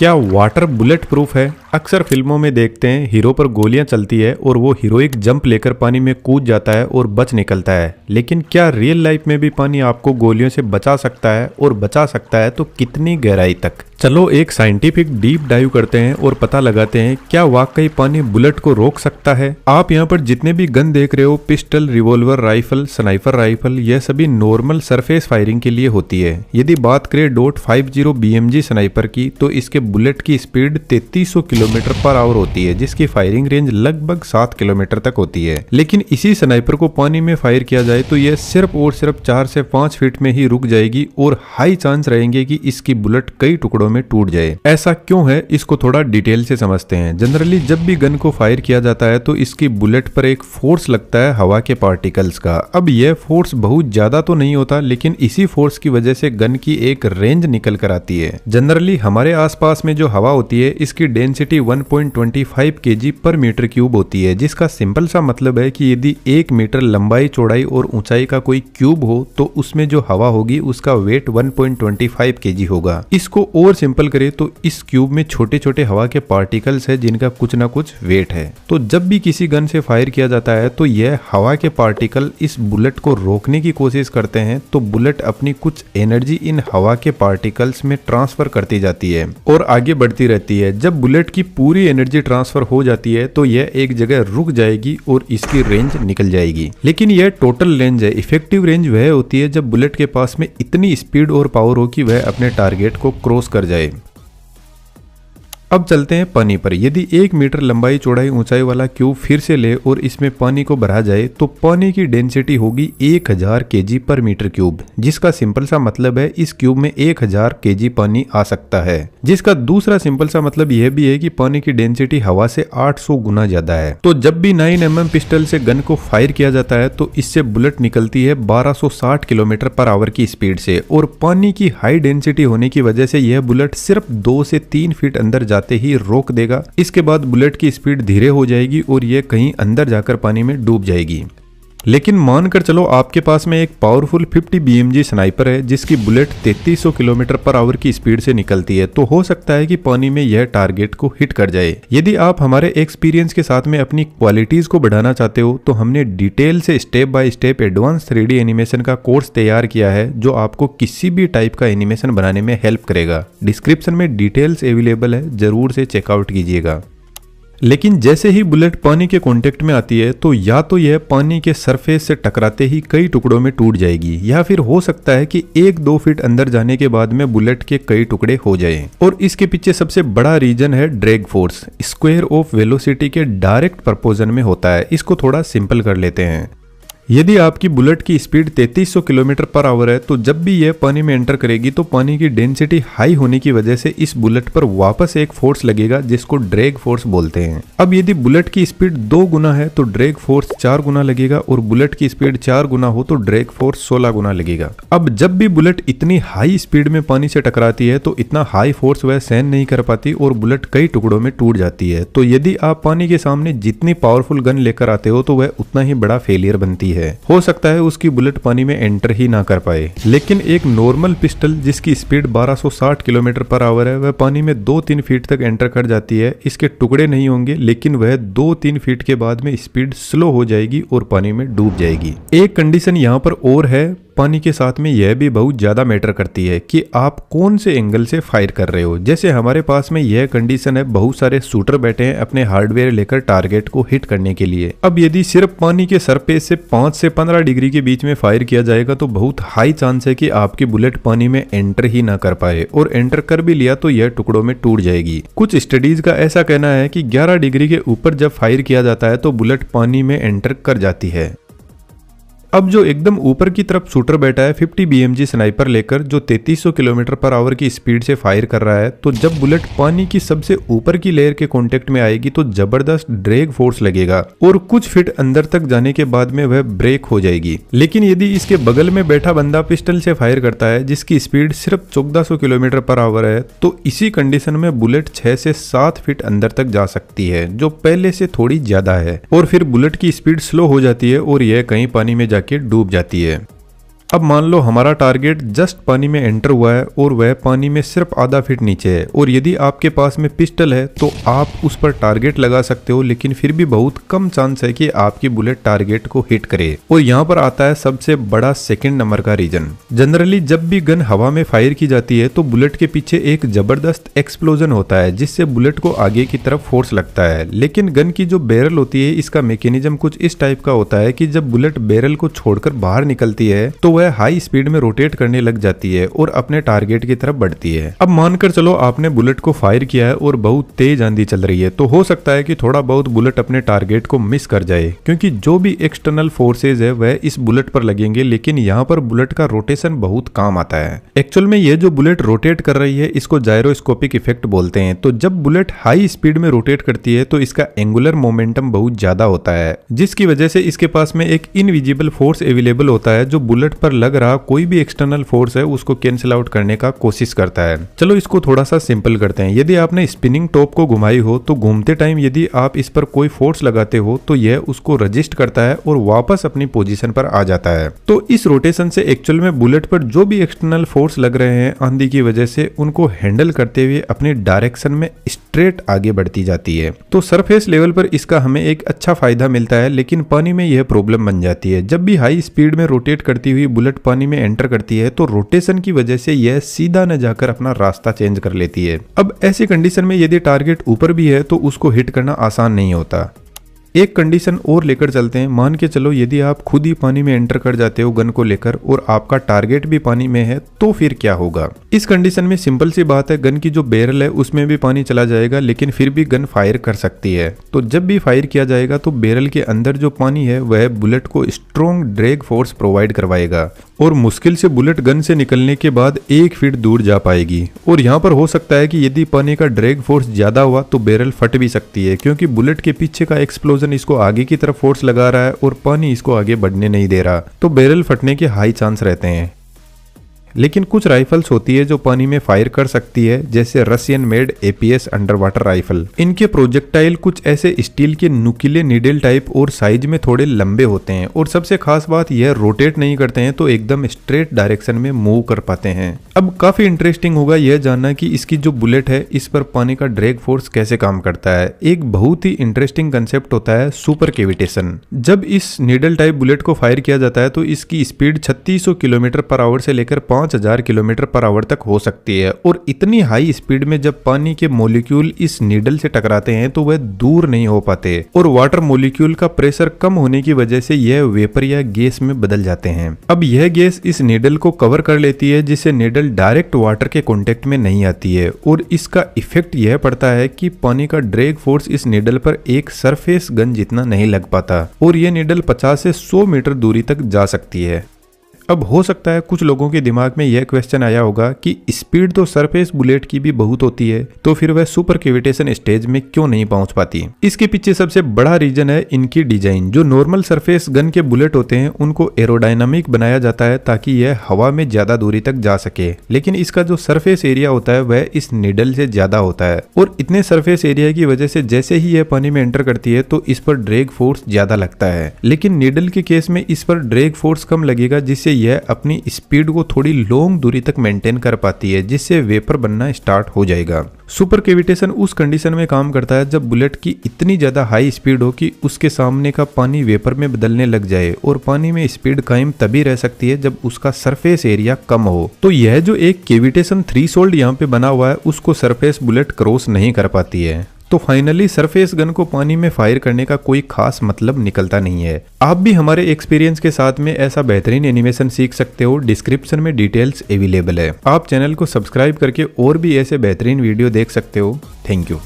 क्या water bullet proof है? अक्सर फिल्मों में देखते हैं हीरो पर गोलियां चलती है और वो हीरोइक जंप लेकर पानी में कूद जाता है और बच निकलता है। लेकिन क्या रियल लाइफ में भी पानी आपको गोलियों से बचा सकता है, और बचा सकता है तो कितनी गहराई तक? चलो एक साइंटिफिक डीप डाइव करते हैं और पता लगाते हैं क्या वाकई पानी बुलेट को रोक सकता है। आप यहाँ पर जितने भी गन देख रहे हो, pistol, revolver, rifle, sniper rifle, यह सभी नॉर्मल सरफेस फायरिंग के लिए होती है। यदि बात करें .50 BMG स्नाइपर की, तो इसके बुलेट की स्पीड 3300 किलोमीटर पर आवर होती है, जिसकी फायरिंग रेंज लगभग 7 किलोमीटर तक होती है। लेकिन इसी स्नाइपर को पानी में फायर किया जाए तो यह सिर्फ और सिर्फ 4 से 5 फीट में ही रुक जाएगी और हाई चांस रहेंगे कि इसकी बुलेट कई टुकड़ों में टूट जाए। ऐसा क्यों है, इसको थोड़ा डिटेल से समझते हैं। जनरली जब भी गन को फायर किया जाता है तो इसकी बुलेट पर एक फोर्स लगता है हवा के पार्टिकल्स का। अब यह फोर्स बहुत ज्यादा तो नहीं होता, लेकिन इसी फोर्स की वजह से गन की एक रेंज निकल कर आती है। जनरली हमारे आसपास में जो हवा होती है, इसकी डेंसिटी 1.25 kg पर मीटर क्यूब होती है, जिसका सिंपल सा मतलब है कि यदि 1 मीटर लंबाई, चौड़ाई और ऊंचाई का कोई क्यूब हो तो उसमें जो हवा होगी उसका वेट 1.25 kg होगा। इसको और सिंपल करें तो इस क्यूब में छोटे छोटे हवा के पार्टिकल्स है जिनका कुछ ना कुछ वेट है। तो जब भी किसी गन से फायर किया जाता है तो यह हवा के पार्टिकल इस बुलेट को रोकने की कोशिश करते हैं, तो बुलेट अपनी कुछ एनर्जी इन हवा के पार्टिकल्स में ट्रांसफर करती जाती है और आगे बढ़ती रहती है। जब बुलेट की पूरी एनर्जी ट्रांसफर हो जाती है तो यह एक जगह रुक जाएगी और इसकी रेंज निकल जाएगी। लेकिन यह टोटल रेंज है। इफेक्टिव रेंज वह होती है जब बुलेट के पास में इतनी स्पीड और पावर हो कि वह अपने टारगेट को क्रॉस कर जाए। अब चलते हैं पानी पर। यदि 1 मीटर लंबाई, चौड़ाई, ऊंचाई वाला क्यूब फिर से ले और इसमें पानी को भरा जाए तो पानी की डेंसिटी होगी 1000 kg पर मीटर क्यूब, जिसका सिंपल सा मतलब है इस क्यूब में 1000 kg पानी आ सकता है। जिसका दूसरा सिंपल सा मतलब यह भी है कि पानी की डेंसिटी हवा से 800 गुना ज्यादा है। तो जब भी 9mm पिस्टल से गन को फायर किया जाता है तो इससे बुलेट निकलती है 1260 किलोमीटर पर आवर की स्पीड से, और पानी की हाई डेंसिटी होने की वजह से यह बुलेट सिर्फ 2 से 3 फीट अंदर ही रोक देगा। इसके बाद बुलेट की स्पीड धीरे हो जाएगी और यह कहीं अंदर जाकर पानी में डूब जाएगी। लेकिन मानकर चलो आपके पास में एक पावरफुल 50 BMG स्नाइपर है जिसकी बुलेट 3300 किलोमीटर पर आवर की स्पीड से निकलती है, तो हो सकता है कि पानी में यह टारगेट को हिट कर जाए। यदि आप हमारे एक्सपीरियंस के साथ में अपनी क्वालिटीज को बढ़ाना चाहते हो तो हमने डिटेल से step by step advance 3D animation का कोर्स तैयार किया है, जो आपको किसी भी टाइप का एनिमेशन बनाने में हेल्प करेगा। डिस्क्रिप्शन में डिटेल्स अवेलेबल है, जरूर से चेकआउट कीजिएगा। लेकिन जैसे ही बुलेट पानी के कांटेक्ट में आती है तो या तो यह पानी के सरफेस से टकराते ही कई टुकड़ों में टूट जाएगी, या फिर हो सकता है कि 1-2 फीट अंदर जाने के बाद में बुलेट के कई टुकड़े हो जाएं। और इसके पीछे सबसे बड़ा रीजन है drag force. Square of velocity के डायरेक्ट प्रपोजन में होता है। इसको थोड़ा सिंपल कर लेते हैं। यदि आपकी बुलेट की स्पीड 3300 किलोमीटर पर आवर है तो जब भी यह पानी में एंटर करेगी तो पानी की डेंसिटी हाई होने की वजह से इस बुलेट पर वापस एक फोर्स लगेगा जिसको ड्रैग फोर्स बोलते हैं। अब यदि बुलेट की स्पीड 2 गुना है तो ड्रैग फोर्स 4 गुना लगेगा, और बुलेट की स्पीड 4 गुना हो तो ड्रैग फोर्स 16 गुना लगेगा। अब जब भी बुलेट इतनी हाई स्पीड में पानी से टकराती है तो इतना हाई फोर्स वह सहन नहीं कर पाती और बुलेट कई टुकड़ों में टूट जाती है। तो यदि आप पानी के सामने जितनी पावरफुल गन लेकर आते हो तो वह उतना ही बड़ा फेलियर बनती है। हो सकता है उसकी बुलेट पानी में एंटर ही ना कर पाए। लेकिन एक नॉर्मल पिस्टल जिसकी स्पीड 1260 किलोमीटर पर आवर है, वह पानी में 2-3 फीट तक एंटर कर जाती है। इसके टुकड़े नहीं होंगे, लेकिन वह 2-3 फीट के बाद में स्पीड स्लो हो जाएगी और पानी में डूब जाएगी। एक कंडीशन यहाँ पर और है, पानी के साथ में यह भी बहुत ज्यादा मैटर करती है कि आप कौन से एंगल से फायर कर रहे हो। जैसे हमारे पास में यह कंडीशन है, बहुत सारे शूटर बैठे हैं अपने हार्डवेयर लेकर टारगेट को हिट करने के लिए। अब यदि सिर्फ पानी के सरफेस से 5 से 15 डिग्री के बीच में फायर किया जाएगा तो बहुत हाई चांस है कि आपकी बुलेट पानी में एंटर ही ना कर पाए, और एंटर कर भी लिया तो यह टुकड़ों में टूट जाएगी। कुछ स्टडीज का ऐसा कहना है कि 11 डिग्री के ऊपर जब फायर किया जाता है तो बुलेट पानी में एंटर कर जाती है। अब जो एकदम ऊपर की तरफ शूटर बैठा है 50 BMG स्नाइपर लेकर, जो 3300 किलोमीटर पर आवर की स्पीड से फायर कर रहा है, तो जब बुलेट पानी की सबसे ऊपर की लेयर के कांटेक्ट में आएगी तो जबरदस्त ड्रैग फोर्स लगेगा और कुछ फीट अंदर तक जाने के बाद में वह ब्रेक हो जाएगी। लेकिन यदि इसके बगल में बैठा बंदा पिस्टल से फायर करता है जिसकी स्पीड सिर्फ 1400 किलोमीटर पर आवर है, तो इसी कंडीशन में बुलेट 6 से 7 फीट अंदर तक जा सकती है, जो पहले से थोड़ी ज्यादा है, और फिर बुलेट की स्पीड स्लो हो जाती है और यह कहीं पानी में के डूब जाती है। अब मान लो हमारा टारगेट जस्ट पानी में एंटर हुआ है और वह पानी में सिर्फ आधा फीट नीचे है, और यदि आपके पास में पिस्टल है तो आप उस पर टारगेट लगा सकते हो, लेकिन फिर भी बहुत कम चांस है कि आपकी बुलेट टारगेट को हिट करे। और यहाँ पर आता है सबसे बड़ा सेकंड नंबर का रीजन। जनरली जब भी गन हवा में फायर की जाती है तो बुलेट के पीछे एक जबरदस्त एक्सप्लोजन होता है जिससे बुलेट को आगे की तरफ फोर्स लगता है, लेकिन गन की जो बैरल होती है इसका मैकेनिज्म कुछ इस टाइप का होता है कि जब बुलेट बैरल को छोड़कर बाहर निकलती है तो वह हाई स्पीड में रोटेट करने लग जाती है और अपने टारगेट की तरफ बढ़ती है। अब मानकर चलो आपने बुलेट को फायर किया है और बहुत तेज आंधी चल रही है, तो हो सकता है कि थोड़ा बहुत बुलेट अपने टारगेट को मिस कर जाए, क्योंकि जो भी एक्सटर्नल फोर्सेज है वह इस बुलेट पर लगेंगे, लेकिन यहाँ पर बुलेट का रोटेशन बहुत काम आता है। एक्चुअल में यह जो बुलेट रोटेट कर रही है इसको जायरोस्कोपिक इफेक्ट बोलते हैं। तो जब बुलेट हाई स्पीड में रोटेट करती है तो इसका एंगुलर मोमेंटम बहुत ज्यादा होता है, जिसकी वजह से इसके पास में एक इनविजिबल फोर्स अवेलेबल होता है जो बुलेट पर लग रहा कोई भी एक्सटर्नल फोर्स है उसको कैंसिल आउट करने का कोशिश करता है। चलो इसको थोड़ा सा सिंपल करते हैं। यदि आपने स्पिनिंग टॉप को घुमाई हो तो घूमते टाइम यदि आप इस पर कोई फोर्स लगाते हो तो यह उसको रजिस्ट करता है और वापस अपनी पोजीशन पर आ जाता है। तो इस रोटेशन से एक्चुअल में बुलेट पर जो भी एक्सटर्नल फोर्स लग रहे हैं आंधी की वजह से उनको हैंडल करते हुए अपनी डायरेक्शन में स्ट्रेट आगे बढ़ती जाती है। तो सरफेस लेवल पर इसका हमें एक अच्छा फायदा मिलता है, लेकिन पानी में यह प्रॉब्लम बन जाती है। जब भी हाई स्पीड में रोटेट करती हुई बुलेट पानी में एंटर करती है तो रोटेशन की वजह से यह सीधा न जाकर अपना रास्ता चेंज कर लेती है। अब ऐसी कंडीशन में यदि टारगेट ऊपर भी है तो उसको हिट करना आसान नहीं होता। एक कंडीशन और लेकर चलते हैं। मान के चलो यदि आप खुद ही पानी में एंटर कर जाते हो गन को लेकर और आपका टारगेट भी पानी में है तो फिर क्या होगा। इस कंडीशन में सिंपल सी बात है, गन की जो बैरल है उसमें भी पानी चला जाएगा, लेकिन फिर भी गन फायर कर सकती है। तो जब भी फायर किया जाएगा तो बैरल के अंदर जो पानी है वह बुलेट को स्ट्रॉन्ग ड्रैग फोर्स प्रोवाइड करवाएगा और मुश्किल से बुलेट गन से निकलने के बाद 1 फीट दूर जा पाएगी। और यहाँ पर हो सकता है कि यदि पानी का ड्रैग फोर्स ज्यादा हुआ तो बैरल फट भी सकती है, क्योंकि बुलेट के पीछे का एक्सप्लोजन इसको आगे की तरफ फोर्स लगा रहा है और पानी इसको आगे बढ़ने नहीं दे रहा, तो बैरल फटने के हाई चांस रहते हैं। लेकिन कुछ राइफल्स होती है जो पानी में फायर कर सकती है, जैसे Russian made APS under water rifle. इनके प्रोजेक्टाइल कुछ ऐसे स्टील के नुकीले नीडल टाइप और साइज में थोड़े लंबे होते हैं, और सबसे खास बात यह रोटेट नहीं करते हैं तो एकदम स्ट्रेट डायरेक्शन में मूव कर पाते हैं। अब काफी इंटरेस्टिंग होगा यह जानना कि इसकी जो बुलेट है इस पर पानी का ड्रैग फोर्स कैसे काम करता है। एक बहुत ही इंटरेस्टिंग कंसेप्ट होता है सुपर कैविटेशन। जब इस नीडल टाइप बुलेट को फायर किया जाता है तो इसकी स्पीड 3600 किलोमीटर पर आवर से लेकर 5000 किलोमीटर पर आवर तक हो सकती है, और इतनी हाई स्पीड में जब पानी के मॉलिक्यूल इस नीडल से टकराते हैं तो वह दूर नहीं हो पाते, और वाटर मॉलिक्यूल का प्रेशर कम होने की वजह से यह वेपर या गैस में बदल जाते हैं। अब यह गैस इस नीडल को कवर कर लेती है जिससे नीडल डायरेक्ट वाटर के कांटेक्ट में नहीं आती है, और इसका इफेक्ट यह पड़ता है कि पानी का ड्रैग फोर्स इस नीडल पर एक सरफेस गन जितना नहीं लग पाता, और यह नीडल 50 से 100 मीटर दूरी तक जा सकती है। अब हो सकता है कुछ लोगों के दिमाग में यह क्वेश्चन आया होगा कि स्पीड तो सरफेस बुलेट की भी बहुत होती है, तो फिर वह सुपर कैविटेशन स्टेज में क्यों नहीं पहुंच पाती। इसके पीछे सबसे बड़ा रीजन है इनकी डिजाइन। जो नॉर्मल सरफेस गन के बुलेट होते हैं उनको एरोडायनामिक बनाया जाता है ताकि यह हवा में ज्यादा दूरी तक जा सके, लेकिन इसका जो सरफेस एरिया होता है वह इस नीडल से ज्यादा होता है, और इतने सरफेस एरिया की वजह से जैसे ही यह पानी में एंटर करती है तो इस पर ड्रैग फोर्स ज्यादा लगता है। लेकिन नीडल के केस में इस पर ड्रैग फोर्स कम लगेगा, जिससे यह अपनी स्पीड को थोड़ी लॉन्ग दूरी तक मेंटेन कर पाती है, जिससे वेपर बनना स्टार्ट हो जाएगा। सुपर कैविटेशन उस कंडीशन में काम करता है जब बुलेट की इतनी ज्यादा हाई स्पीड हो कि उसके सामने का पानी वेपर में बदलने लग जाए, और पानी में स्पीड कायम तभी रह सकती है जब उसका सरफेस एरिया कम हो। तो यह जो एक कैविटेशन थ्रेशोल्ड यहाँ पे बना हुआ है उसको सरफेस बुलेट क्रॉस नहीं कर पाती है। तो फाइनली सरफेस गन को पानी में फायर करने का कोई खास मतलब निकलता नहीं है। आप भी हमारे एक्सपीरियंस के साथ में ऐसा बेहतरीन एनिमेशन सीख सकते हो। डिस्क्रिप्शन में डिटेल्स अवेलेबल है। आप चैनल को सब्सक्राइब करके और भी ऐसे बेहतरीन वीडियो देख सकते हो। Thank you.